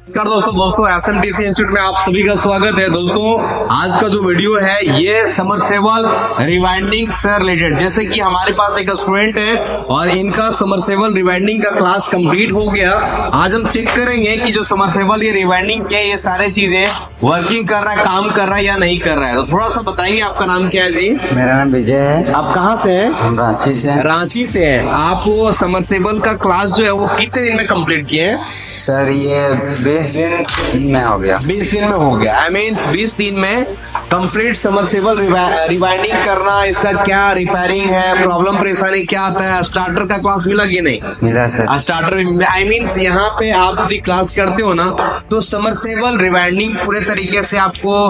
नमस्कार दोस्तों एसएमटीसी इंस्टीट्यूट में आप सभी का स्वागत है। दोस्तों आज का जो वीडियो है ये समरसेबल रिवाइंडिंग से रिलेटेड, जैसे कि हमारे पास एक स्टूडेंट है और इनका समरसेबल रिवाइंडिंग का क्लास कंप्लीट हो गया। आज हम चेक करेंगे कि जो समरसेबल ये रिवाइंडिंग क्या है, ये सारे चीजें वर्किंग कर रहा है, काम कर रहा है या नहीं कर रहा है। तो थोड़ा सा बताएंगे, आपका नाम क्या है जी? मेरा नाम विजय है। आप कहाँ से हैं? हम रांची से हैं। रांची से है। आप वो समरसेबल का क्लास जो है वो कितने दिन में कंप्लीट किए हैं? सर ये 20 दिन में हो गया। 20 दिन में हो गया। आई मीन 20 दिन में कंप्लीट समरसेबल रिवाइंडिंग करना, इसका क्या रिपेयरिंग है, प्रॉब्लम परेशानी क्या आता है। स्टार्टर का क्लास मिला कि नहीं? मिला सर। स्टार्टर आई मीन यहाँ पे आप यदि क्लास करते हो ना तो समरसेबल रिवाइंडिंग पूरे तरीके से आपको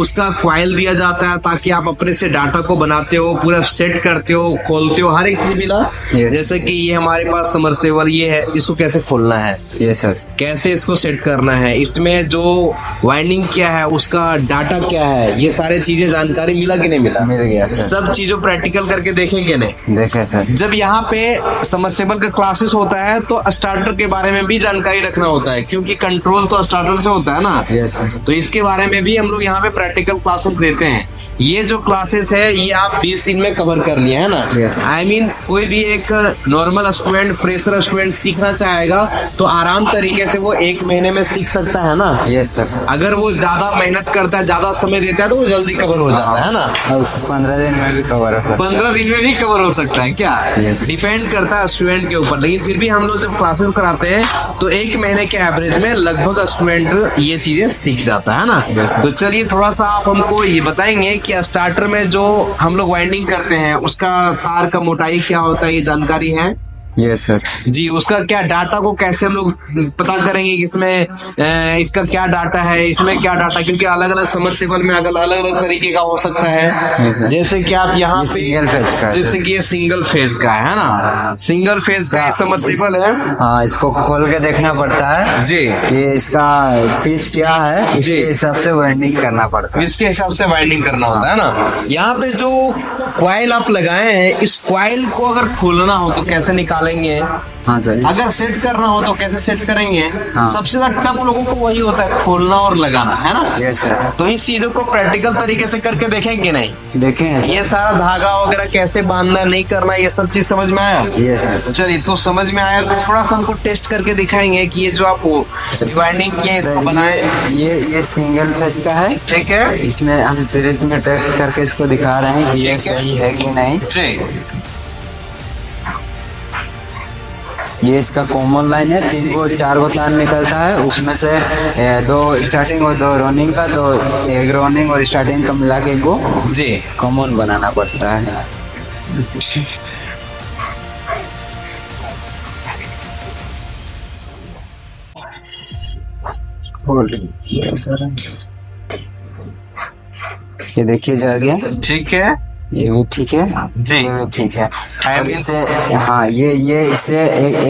उसका क्वाइल दिया जाता है ताकि आप अपने से डाटा को बनाते हो, पूरा सेट करते हो, खोलते हो, हर एक चीज मिला। जैसे कि ये हमारे पास समरसेबल ये है, इसको कैसे खोलना है, ये सर कैसे इसको सेट करना है, इसमें जो वाइंडिंग क्या है, उसका डाटा क्या है, ये सारे चीजें जानकारी मिला कि नहीं मिला? मिल गया सर। सब चीजों प्रैक्टिकल करके देखेंगे नहीं? देखे सर। जब यहाँ पे समरसेबल का क्लासेस होता है तो स्टार्टर के बारे में भी जानकारी रखना होता है, क्योंकि कंट्रोल तो स्टार्टर से होता है ना। Yes sir. तो इसके बारे में भी हम लोग यहाँ पे प्रैक्टिकल क्लासेस देते हैं। ये जो क्लासेस है ये आप 20 दिन में कवर कर लिए है ना। Yes. आई मीन कोई भी एक नॉर्मल स्टूडेंट, फ्रेशर स्टूडेंट सीखना चाहेगा तो आराम तरीके से वो 1 महीने में सीख सकता है ना। Yes sir. अगर वो ज्यादा मेहनत करता है, ज्यादा समय देता है तो वो जल्दी कवर हो जाता है ना। और उस 15 दिन में भी कवर हो सकता है। 15 दिन में भी कवर हो सकता है क्या? Yes. डिपेंड करता है स्टूडेंट के ऊपर, लेकिन फिर भी हम लोग जब क्लासेस कराते हैं तो 1 महीने के एवरेज में लगभग स्टूडेंट ये चीजें सीख जाता है ना। Yes. तो चलिए थोड़ा सा आप हमको ये बताएंगे कि स्टार्टर में जो हम लोग वाइंडिंग करते हैं उसका तार का मोटाई क्या होता है, ये जानकारी है? Yes sir. जी, उसका क्या डाटा को कैसे हम लोग पता करेंगे कि इसमें इसका क्या डाटा है, इसमें क्या डाटा, क्योंकि अलग अलग समरसेबल में अलग अलग तरीके का हो सकता है। जैसे कि आप यहाँ पे सिंगल फेज का है। जैसे कि ये सिंगल फेज का है ना, सिंगल फेज का समरसेबल है। हाँ, इसको खोल के देखना पड़ता है जी कि इसका पिच क्या है, जी। इसके हिसाब से वाइंडिंग करना पड़ता है। इसके हिसाब से वाइंडिंग करना होता है ना। यहाँ पे जो क्वाइल आप लगाए हैं, इस क्वाइल को अगर खोलना हो तो कैसे निकालेंगे? हाँ सर। अगर सेट करना हो तो कैसे सेट करेंगे? हाँ। सबसे ज्यादा टफ लोगों को वही होता है, खोलना और लगाना, है ना। Yes sir. तो इस चीजों को प्रैक्टिकल तरीके से करके देखेंगे नहीं? देखें सर। ये सारा धागा वगैरह कैसे बांधना, नहीं करना, ये सब चीज समझ में आया? Yes sir. चलिए, तो समझ में आया तो थोड़ा सा हमको टेस्ट करके दिखाएंगे कि ये जो आप रिवाइंडिंग किए इसको सर, बनाए। ये सिंगल फेज का है। ठीक है इसमें हम सीरीज में टेस्ट करके इसको दिखा रहे हैं कि ये ठीक है। सही है कि नहीं। जी। ये इसका कॉमन लाइन है, 4 गो तार निकलता है, उसमें से 2 स्टार्टिंग और 2 रनिंग का, तो 1 रनिंग और स्टार्टिंग का मिला के इनको जी कॉमन बनाना पड़ता है। ये देखिए जा गया। ठीक है। ये भी ठीक है जी। ये भी ठीक है। I अब mean- इसे हाँ ये इसे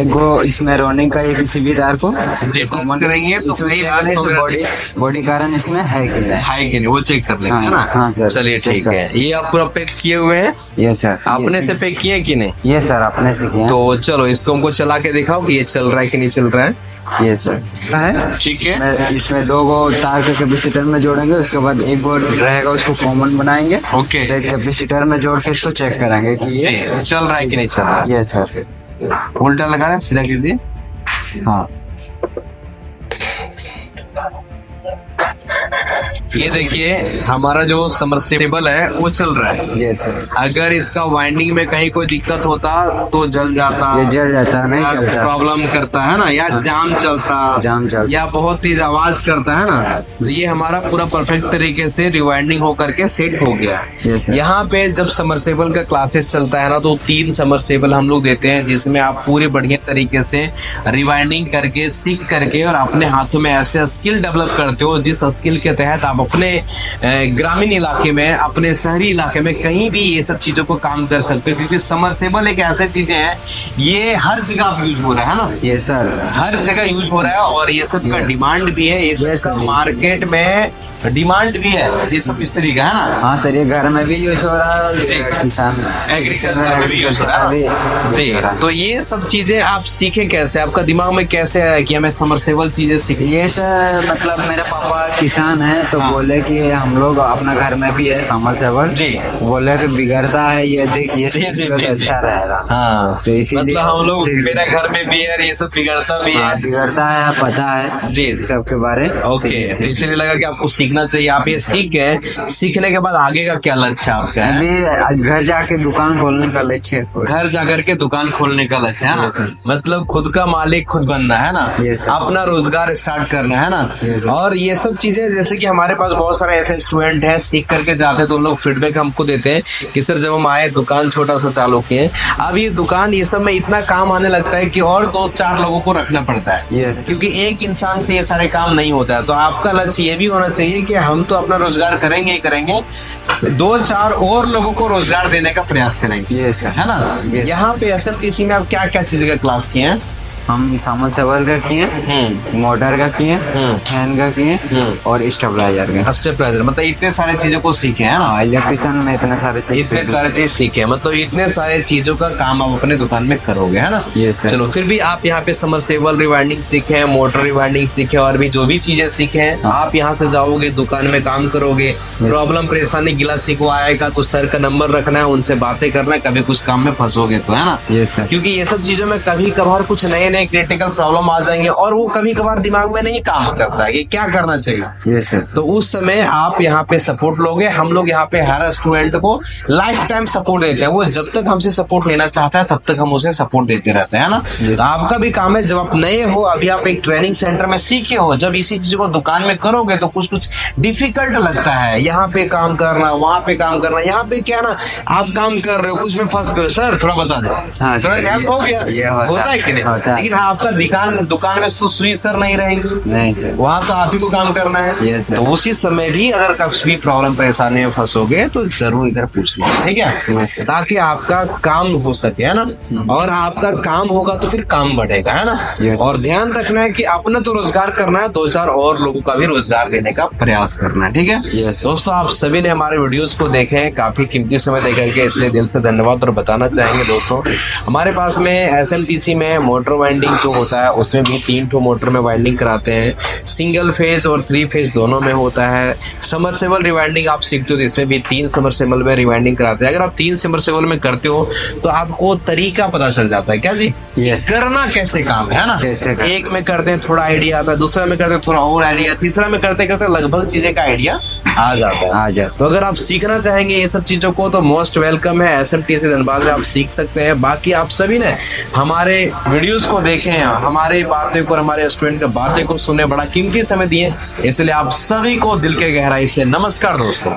एक गो इसमें रोनिंग का ये किसी भी तार को जी, टच करेंगे तो इसमें कई चेक बार करें वगैरह कि बॉडी कारण इसमें है कि नहीं। है कि नहीं वो चेक कर लेंगे, हाँ, है ना। हाँ सर, चलिए चेक ठीक कर। है। ये आप पूरा पैक किए हुए हैं? ये सर। अपने से पैक किए कि नहीं? ये सर अपने से किया। तो चलो इसको हमको चला के दिखाओ कि ये चल रहा है कि नहीं चल रहा है। ये सर है। ठीक है। इसमें 2 गो तार के कैपेसिटर में जोड़ेंगे, उसके बाद 1 गो रहेगा उसको कॉमन बनाएंगे। ओके। फिर कैपेसिटर में जोड़ के इसको चेक करेंगे कि ये जी, चल रहा है कि नहीं चल रहा है। ये सर। उल्टा लगा रहे हैं, सीधा कीजिए। हाँ ये देखिए हमारा जो समरसेबल है वो चल रहा है। ये सर। अगर इसका वाइंडिंग में कहीं कोई दिक्कत होता तो जल जाता, ये जल जाता है, नहीं चलता। प्रॉब्लम करता है ना, या जाम चलता, या बहुत तेज आवाज करता है ना। तो ये हमारा पूरा परफेक्ट तरीके से रिवाइंडिंग होकर के सेट हो गया Yes, है। यहाँ पे जब समरसेबल का क्लासेस चलता है ना तो 3 समरसेबल हम लोग देते हैं, जिसमें आप पूरे बढ़िया तरीके से रिवाइंडिंग करके, सीख करके और अपने हाथों में ऐसे स्किल डेवलप करते हो जिस स्किल के तहत आप अपने ग्रामीण इलाके में, अपने शहरी इलाके में कहीं भी ये सब चीजों को काम कर सकते हो, क्योंकि समरसेबल एक ऐसी चीजें हैं ये हर जगह यूज हो रहा है ना। ये सर हर जगह यूज हो रहा है और ये सब का डिमांड भी है। ये सब का मार्केट में डिमांड भी है ये सब इस्त्री का, है ना? हाँ सर, ये घर में भी यूज हो रहा है और किसान एग्रीकल्चर में भी यूज हो रहा है। जी, तो ये सब चीजें आप सीखे कैसे, आपका दिमाग में कैसे आया कि हमें समरसेबल चीजें सीखनी? ये सर मतलब मेरे पापा किसान है, तो बोले कि हम लोग अपना घर में भी है समरसेबल। जी। बोले कि बिगड़ता है, ये देख ये जी, जी, जी, अच्छा रहेगा। हाँ, तो इसीलिए मतलब हम लोग, मेरे घर में भी है, ये सब बिगड़ता भी है। बिगड़ता है, पता है जी सबके बारे। ओके, तो इसलिए लगा कि आपको सीखना चाहिए। आप ये सीख गए, सीखने के बाद आगे का क्या लक्ष्य है आपका? अभी घर जाके दुकान खोलने का लक्ष्य है। घर जाकर के दुकान खोलने का लक्ष्य है ना? मतलब खुद का मालिक खुद बनना है ना, अपना रोजगार स्टार्ट करना है ना। और ये सब चीजें, जैसे कि हमारे पास बहुत सारे ऐसे स्टूडेंट हैं, सीख करके जाते हैं तो उन लोग फीडबैक हमको देते हैं कि सर जब हम आए दुकान छोटा सा चालू किए, अब ये दुकान ये सब में इतना काम आने लगता है कि और 2-4 लोगों को रखना पड़ता है, क्योंकि एक इंसान से ये सारे काम नहीं होता है। तो आपका लक्ष्य ये भी होना चाहिए कि हम तो अपना रोजगार करेंगे ही करेंगे, 2-4 और लोगों को रोजगार देने का प्रयास करेंगे, है ना? यहाँ पे SMTC में आप क्या क्या चीजें का क्लास किए हैं? हम समरसेबल का किए, मोटर का किए, फैन का किए और स्टेबलाइजर का। स्टेबलाइजर मतलब इतने सारे चीजों को सीखे हैं ना? इलेक्ट्रिशियन में इतने सारे चीज सीखे, मतलब इतने सारे चीजों का काम आप अपने दुकान में करोगे, है ना? चलो, फिर भी आप यहाँ पे समरसेबल रिवाइंडिंग सीखे हैं, मोटर रिवाइंडिंग सीखे, और भी जो भी चीजें सीखे हैं, आप यहाँ से जाओगे दुकान में काम करोगे, प्रॉब्लम परेशानी गिला शिकवा आएगा तो सर का नंबर रखना है, उनसे बातें करना है, कभी कुछ काम में फंसोगे तो, है ना? क्योंकि ये सब चीजों में कभी कभार कुछ नए क्रिटिकल प्रॉब्लम आ जाएंगे और वो कभी कभार दिमाग में नहीं काम करता है कि क्या करना चाहिए। तो उस समय आप यहाँ पे सपोर्ट लोगे। हम लोग यहाँ पे हर स्टूडेंट को लाइफ टाइम सपोर्ट देते हैं। वो जब तक हमसे सपोर्ट लेना चाहता है तब तक हम उसे सपोर्ट देते रहते हैं ना। तो आपका भी काम है, जब आप नए हो, अभी आप एक ट्रेनिंग सेंटर में सीखे हो, जब इसी चीज को दुकान में करोगे तो कुछ कुछ डिफिकल्ट लगता है, यहाँ पे काम करना, वहाँ पे काम करना। यहाँ पे क्या ना, आप काम कर रहे हो, कुछ में फंस गए, सर थोड़ा बता दो, सर हेल्प हो गया, होता है कि नहीं? लेकिन आपका दुकान में तो सुई सर नहीं रहेंगी, नहीं सर, वहाँ तो आप ही को काम करना है। तो उसी समय भी अगर कभी भी प्रॉब्लम परेशानी में फंसोगे तो जरूर इधर पूछ लो, ठीक है? ताकि आपका काम हो सके, है ना? और आपका काम होगा तो फिर काम बढ़ेगा, है ना? और ध्यान रखना है कि अपना तो रोजगार करना है, 2-4 और लोगों का भी रोजगार देने का प्रयास करना है, ठीक है? दोस्तों, आप सभी ने हमारे वीडियोस को देखे हैं, काफी कीमती समय देकर के, इसलिए दिल से धन्यवाद। और बताना चाहेंगे दोस्तों, हमारे पास में SMTC में मोटर वाइंडिंग जो होता है उसमें भी 3 ठो मोटर में वाइंडिंग कराते हैं। सिंगल फेज और 3 फेज दोनों में होता है। समरसेबल रिवाइंडिंग आप सीखते हो तो इसमें भी 3 समरसेबल में रिवाइंडिंग कराते हैं। अगर आप 3 समरसेबल में करते हो तो आपको तरीका पता चल जाता है, क्या जी? करना कैसे काम है ना? एक में करते हैं थोड़ा आइडिया आता है, दूसरा में करते हैं थोड़ा और आइडिया, तीसरा में करते करते लगभग चीजें का आइडिया आ जाता है। तो अगर आप सीखना चाहेंगे ये सब चीजों को तो मोस्ट वेलकम है, SMTC धनबाद में आप सीख सकते हैं। बाकी आप सभी ने हमारे वीडियोस को देखे हैं, हमारे बातें को, हमारे स्टूडेंट की बातें को सुने, बड़ा कीमती समय दिए, इसलिए आप सभी को दिल के गहराई से नमस्कार दोस्तों।